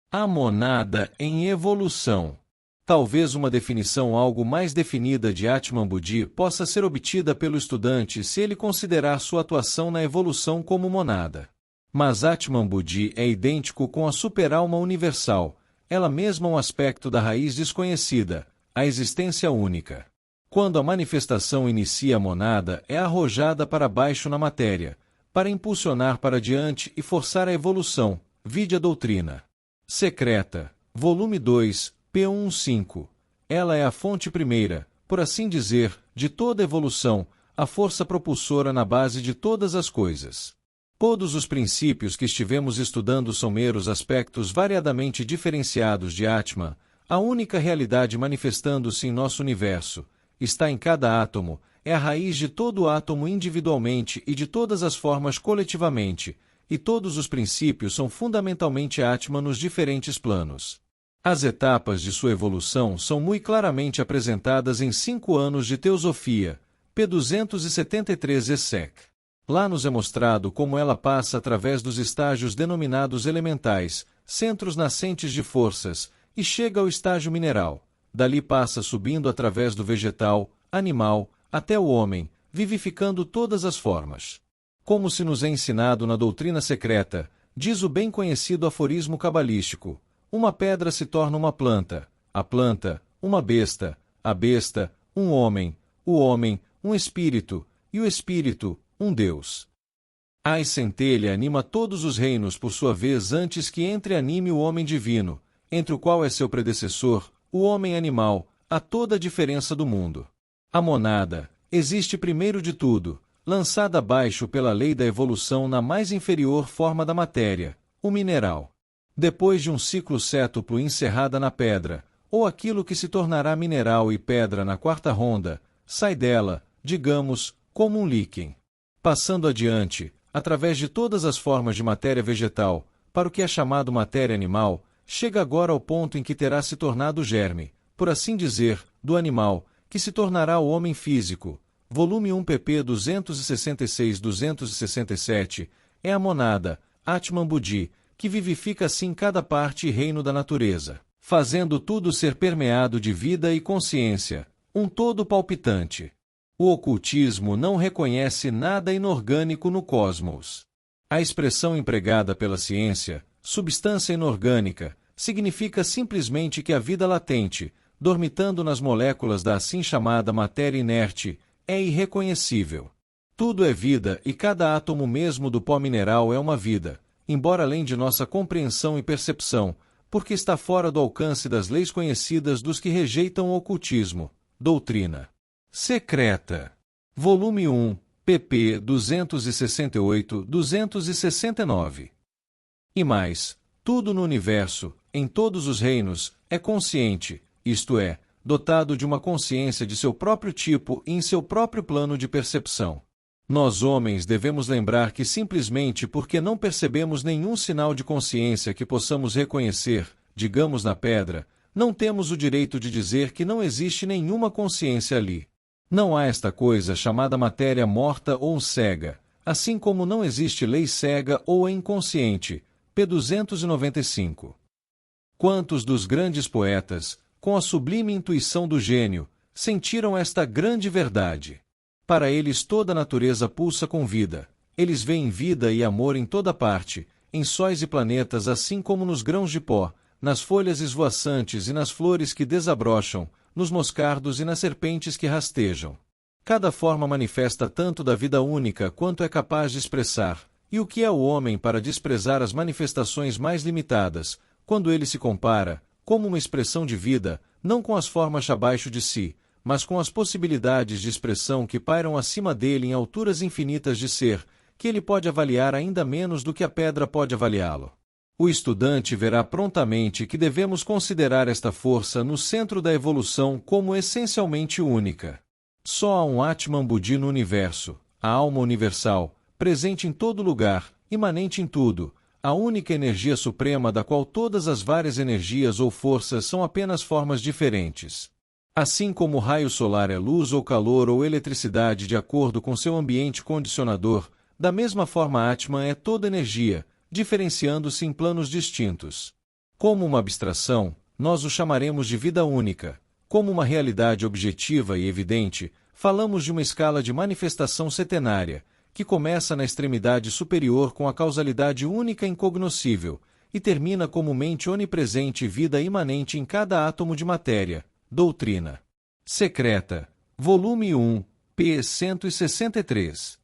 A monada em evolução. Talvez uma definição algo mais definida de Atman Buddhi possa ser obtida pelo estudante se ele considerar sua atuação na evolução como monada. Mas Atman Buddhi é idêntico com a superalma universal, ela mesma um aspecto da raiz desconhecida, a existência única. Quando a manifestação inicia a monada, é arrojada para baixo na matéria, para impulsionar para diante e forçar a evolução, vide a doutrina secreta, volume 2, p. 115. Ela é a fonte primeira, por assim dizer, de toda evolução, a força propulsora na base de todas as coisas. Todos os princípios que estivemos estudando são meros aspectos variadamente diferenciados de Atman, a única realidade manifestando-se em nosso universo, está em cada átomo, é a raiz de todo átomo individualmente e de todas as formas coletivamente, e todos os princípios são fundamentalmente Atman nos diferentes planos. As etapas de sua evolução são muito claramente apresentadas em 5 anos de Teosofia, p. 273 ESEC. Lá nos é mostrado como ela passa através dos estágios denominados elementais, centros nascentes de forças, e chega ao estágio mineral. Dali passa subindo através do vegetal, animal, até o homem, vivificando todas as formas. Como se nos é ensinado na doutrina secreta, diz o bem conhecido aforismo cabalístico: uma pedra se torna uma planta, a planta, uma besta, a besta, um homem, o homem, um espírito, e o espírito, um Deus. A centelha anima todos os reinos por sua vez antes que entre anime o homem divino, entre o qual é seu predecessor, o homem animal, a toda a diferença do mundo. A monada existe primeiro de tudo, lançada abaixo pela lei da evolução na mais inferior forma da matéria, o mineral. Depois de um ciclo cétuplo encerrada na pedra, ou aquilo que se tornará mineral e pedra na quarta ronda, sai dela, digamos, como um líquen. Passando adiante, através de todas as formas de matéria vegetal, para o que é chamado matéria animal, chega agora ao ponto em que terá se tornado o germe, por assim dizer, do animal, que se tornará o homem físico. Volume 1 pp 266-267, é a monada, Atman Buddhi, que vivifica assim cada parte e reino da natureza, fazendo tudo ser permeado de vida e consciência, um todo palpitante. O ocultismo não reconhece nada inorgânico no cosmos. A expressão empregada pela ciência, substância inorgânica, significa simplesmente que a vida latente, dormitando nas moléculas da assim chamada matéria inerte, é irreconhecível. Tudo é vida e cada átomo mesmo do pó mineral é uma vida, embora além de nossa compreensão e percepção, porque está fora do alcance das leis conhecidas dos que rejeitam o ocultismo. Doutrina secreta. Volume 1, pp. 268-269. E mais, tudo no universo, em todos os reinos, é consciente, isto é, dotado de uma consciência de seu próprio tipo e em seu próprio plano de percepção. Nós homens devemos lembrar que simplesmente porque não percebemos nenhum sinal de consciência que possamos reconhecer, digamos na pedra, não temos o direito de dizer que não existe nenhuma consciência ali. Não há esta coisa chamada matéria morta ou cega, assim como não existe lei cega ou inconsciente. p. 295. Quantos dos grandes poetas, com a sublime intuição do gênio, sentiram esta grande verdade? Para eles toda a natureza pulsa com vida, eles veem vida e amor em toda parte, em sóis e planetas assim como nos grãos de pó, nas folhas esvoaçantes e nas flores que desabrocham, nos moscardos e nas serpentes que rastejam. Cada forma manifesta tanto da vida única quanto é capaz de expressar, e o que é o homem para desprezar as manifestações mais limitadas, quando ele se compara, como uma expressão de vida, não com as formas abaixo de si, mas com as possibilidades de expressão que pairam acima dele em alturas infinitas de ser, que ele pode avaliar ainda menos do que a pedra pode avaliá-lo. O estudante verá prontamente que devemos considerar esta força no centro da evolução como essencialmente única. Só há um Atman Buddhi no universo, a alma universal, presente em todo lugar, imanente em tudo, a única energia suprema da qual todas as várias energias ou forças são apenas formas diferentes. Assim como o raio solar é luz ou calor ou eletricidade de acordo com seu ambiente condicionador, da mesma forma Atman é toda energia, diferenciando-se em planos distintos. Como uma abstração, nós o chamaremos de vida única. Como uma realidade objetiva e evidente, falamos de uma escala de manifestação setenária, que começa na extremidade superior com a causalidade única e incognoscível, e termina como mente onipresente e vida imanente em cada átomo de matéria. Doutrina Secreta, volume 1, p. 163.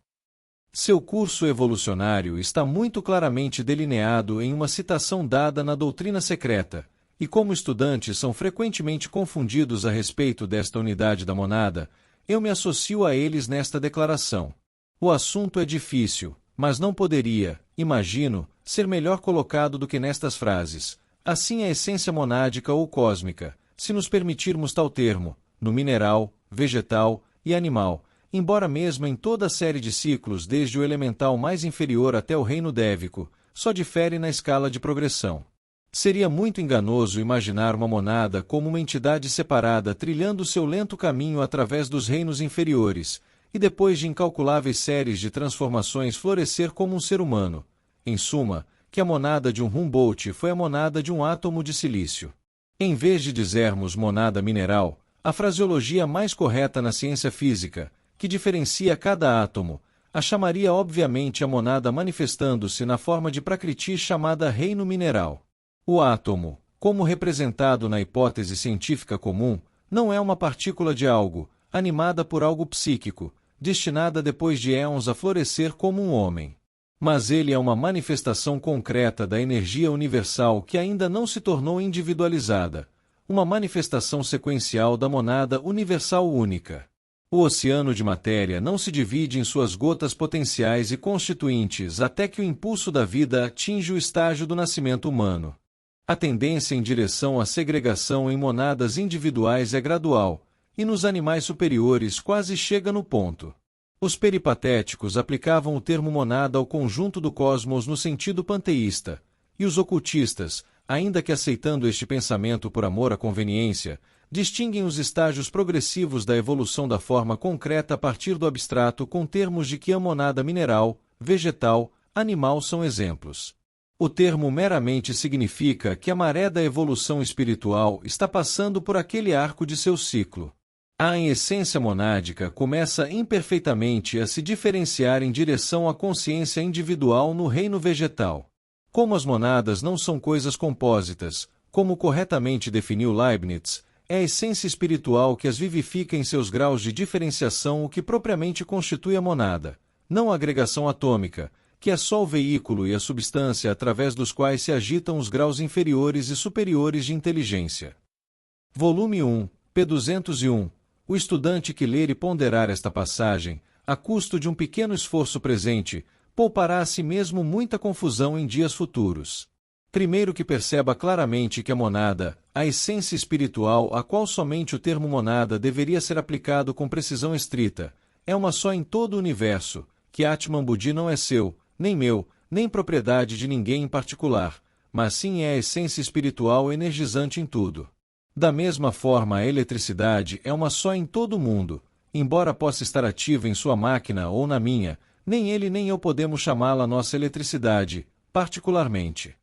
Seu curso evolucionário está muito claramente delineado em uma citação dada na Doutrina Secreta, e como estudantes são frequentemente confundidos a respeito desta unidade da monada, eu me associo a eles nesta declaração. O assunto é difícil, mas não poderia, imagino, ser melhor colocado do que nestas frases. Assim a essência monádica ou cósmica, se nos permitirmos tal termo, no mineral, vegetal e animal, embora mesmo em toda a série de ciclos desde o elemental mais inferior até o reino dévico, só difere na escala de progressão. Seria muito enganoso imaginar uma monada como uma entidade separada trilhando seu lento caminho através dos reinos inferiores, e depois de incalculáveis séries de transformações florescer como um ser humano. Em suma, que a monada de um Humboldt foi a monada de um átomo de silício. Em vez de dizermos monada mineral, a fraseologia mais correta na ciência física, que diferencia cada átomo, a chamaria obviamente a monada manifestando-se na forma de Prakriti chamada reino mineral. O átomo, como representado na hipótese científica comum, não é uma partícula de algo, animada por algo psíquico, destinada depois de éons a florescer como um homem. Mas ele é uma manifestação concreta da energia universal que ainda não se tornou individualizada, uma manifestação sequencial da monada universal única. O oceano de matéria não se divide em suas gotas potenciais e constituintes até que o impulso da vida atinge o estágio do nascimento humano. A tendência em direção à segregação em monadas individuais é gradual, e nos animais superiores quase chega no ponto. Os peripatéticos aplicavam o termo monada ao conjunto do cosmos no sentido panteísta, e os ocultistas, ainda que aceitando este pensamento por amor à conveniência, distinguem os estágios progressivos da evolução da forma concreta a partir do abstrato com termos de que a monada mineral, vegetal, animal são exemplos. O termo meramente significa que a maré da evolução espiritual está passando por aquele arco de seu ciclo. A essência monádica começa imperfeitamente a se diferenciar em direção à consciência individual no reino vegetal. Como as monadas não são coisas compósitas, como corretamente definiu Leibniz, é a essência espiritual que as vivifica em seus graus de diferenciação o que propriamente constitui a monada, não a agregação atômica, que é só o veículo e a substância através dos quais se agitam os graus inferiores e superiores de inteligência. Volume 1, p. 201. O estudante que ler e ponderar esta passagem, a custo de um pequeno esforço presente, poupará a si mesmo muita confusão em dias futuros. Primeiro que perceba claramente que a monada, a essência espiritual a qual somente o termo monada deveria ser aplicado com precisão estrita, é uma só em todo o universo, que Atman Buddhi não é seu, nem meu, nem propriedade de ninguém em particular, mas sim é a essência espiritual energizante em tudo. Da mesma forma, a eletricidade é uma só em todo o mundo, embora possa estar ativa em sua máquina ou na minha, nem ele nem eu podemos chamá-la nossa eletricidade, particularmente.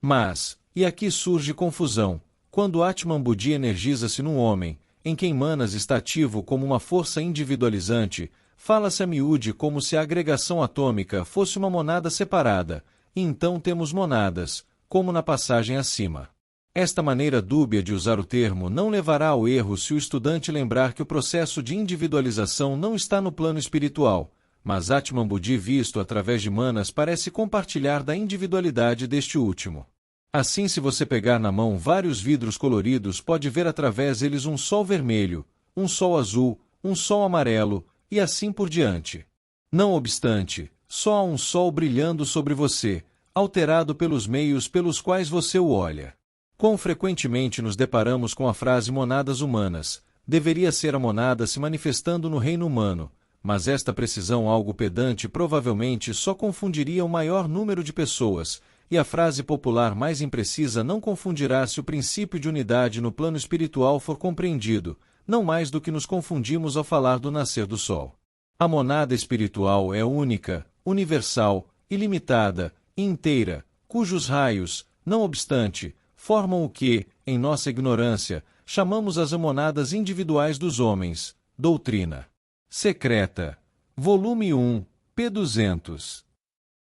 Mas, e aqui surge confusão, quando Atman Buddhi energiza-se num homem, em quem Manas está ativo como uma força individualizante, fala-se a miúde como se a agregação atômica fosse uma monada separada, e então temos monadas, como na passagem acima. Esta maneira dúbia de usar o termo não levará ao erro se o estudante lembrar que o processo de individualização não está no plano espiritual, mas Atman Buddhi visto através de Manas parece compartilhar da individualidade deste último. Assim, se você pegar na mão vários vidros coloridos, pode ver através deles um sol vermelho, um sol azul, um sol amarelo, e assim por diante. Não obstante, só há um sol brilhando sobre você, alterado pelos meios pelos quais você o olha. Quão frequentemente nos deparamos com a frase monadas humanas, deveria ser a monada se manifestando no reino humano, mas esta precisão algo pedante provavelmente só confundiria o maior número de pessoas, e a frase popular mais imprecisa não confundirá se o princípio de unidade no plano espiritual for compreendido, não mais do que nos confundimos ao falar do nascer do sol. A monada espiritual é única, universal, ilimitada, e inteira, cujos raios, não obstante, formam o que, em nossa ignorância, chamamos as monadas individuais dos homens. Doutrina Secreta. Volume 1, p. 200.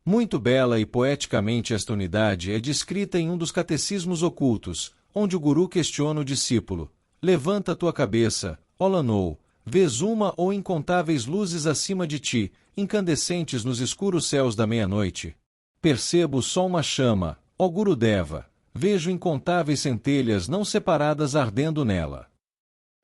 Muito bela e poeticamente esta unidade é descrita em um dos catecismos ocultos, onde o guru questiona o discípulo: levanta tua cabeça, ó Lanou, vês uma ou incontáveis luzes acima de ti, incandescentes nos escuros céus da meia-noite? Percebo só uma chama, ó Gurudeva, vejo incontáveis centelhas não separadas ardendo nela.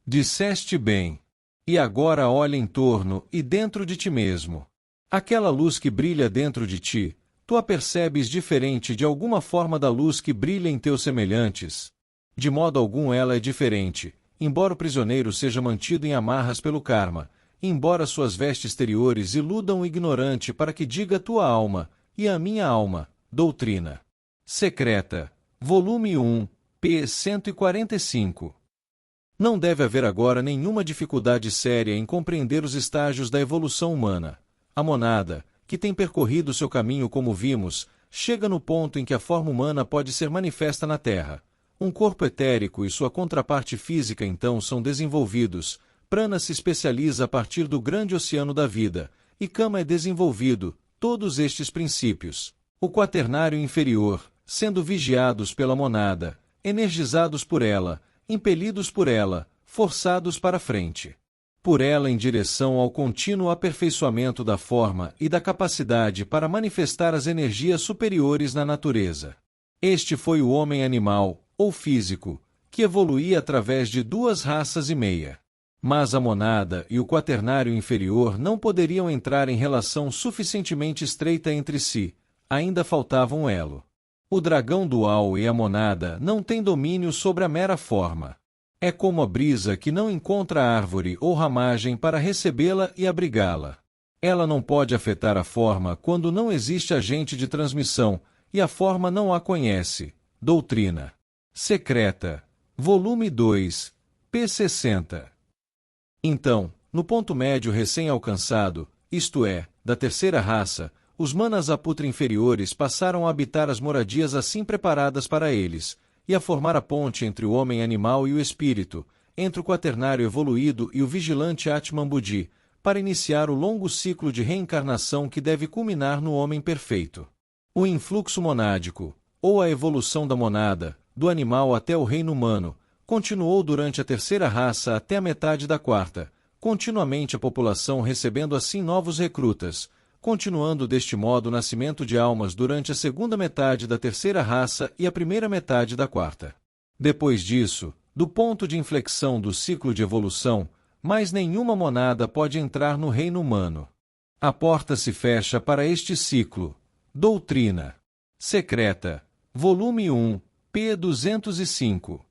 Disseste bem. E agora olha em torno e dentro de ti mesmo. Aquela luz que brilha dentro de ti, tu a percebes diferente de alguma forma da luz que brilha em teus semelhantes? De modo algum ela é diferente, embora o prisioneiro seja mantido em amarras pelo karma, embora suas vestes exteriores iludam o ignorante para que diga tua alma, e a minha alma. Doutrina Secreta. Volume 1, p. 145. Não deve haver agora nenhuma dificuldade séria em compreender os estágios da evolução humana. A monada, que tem percorrido seu caminho como vimos, chega no ponto em que a forma humana pode ser manifesta na Terra. Um corpo etérico e sua contraparte física então são desenvolvidos, prana se especializa a partir do grande oceano da vida, e kama é desenvolvido, todos estes princípios. O quaternário inferior, sendo vigiados pela monada, energizados por ela, impelidos por ela, forçados para frente. Por ela em direção ao contínuo aperfeiçoamento da forma e da capacidade para manifestar as energias superiores na natureza. Este foi o homem animal, ou físico, que evoluía através de 2 raças e meia. Mas a monada e o quaternário inferior não poderiam entrar em relação suficientemente estreita entre si, ainda faltava um elo. O dragão dual e a monada não têm domínio sobre a mera forma. É como a brisa que não encontra árvore ou ramagem para recebê-la e abrigá-la. Ela não pode afetar a forma quando não existe agente de transmissão, e a forma não a conhece. Doutrina Secreta. Volume 2, p. 60. Então, no ponto médio recém-alcançado, isto é, da terceira raça, os manas aputra inferiores passaram a habitar as moradias assim preparadas para eles, e a formar a ponte entre o homem animal e o espírito, entre o quaternário evoluído e o vigilante Atman Buddhi, para iniciar o longo ciclo de reencarnação que deve culminar no homem perfeito. O influxo monádico, ou a evolução da monada, do animal até o reino humano, continuou durante a terceira raça até a metade da quarta, continuamente a população recebendo assim novos recrutas, continuando deste modo o nascimento de almas durante a segunda metade da terceira raça e a primeira metade da quarta. Depois disso, do ponto de inflexão do ciclo de evolução, mais nenhuma monada pode entrar no reino humano. A porta se fecha para este ciclo. Doutrina Secreta. Volume 1, p. 205.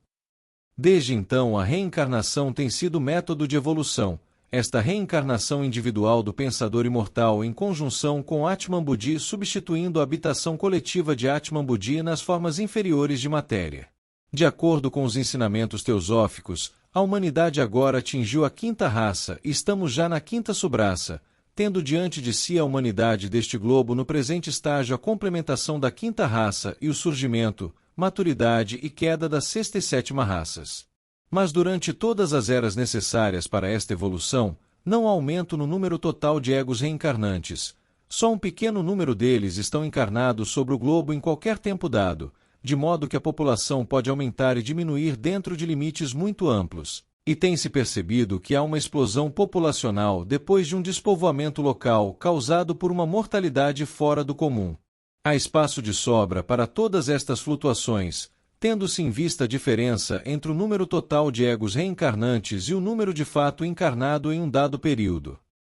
Desde então a reencarnação tem sido método de evolução, esta reencarnação individual do pensador imortal em conjunção com Atman Buddhi substituindo a habitação coletiva de Atman Buddhi nas formas inferiores de matéria. De acordo com os ensinamentos teosóficos, a humanidade agora atingiu a quinta raça e estamos já na quinta subraça, tendo diante de si a humanidade deste globo no presente estágio a complementação da quinta raça e o surgimento, maturidade e queda da sexta e sétima raças. Mas durante todas as eras necessárias para esta evolução, não há aumento no número total de egos reencarnantes. Só um pequeno número deles estão encarnados sobre o globo em qualquer tempo dado, de modo que a população pode aumentar e diminuir dentro de limites muito amplos. E tem-se percebido que há uma explosão populacional depois de um despovoamento local causado por uma mortalidade fora do comum. Há espaço de sobra para todas estas flutuações, tendo-se em vista a diferença entre o número total de egos reencarnantes e o número de fato encarnado em um dado período.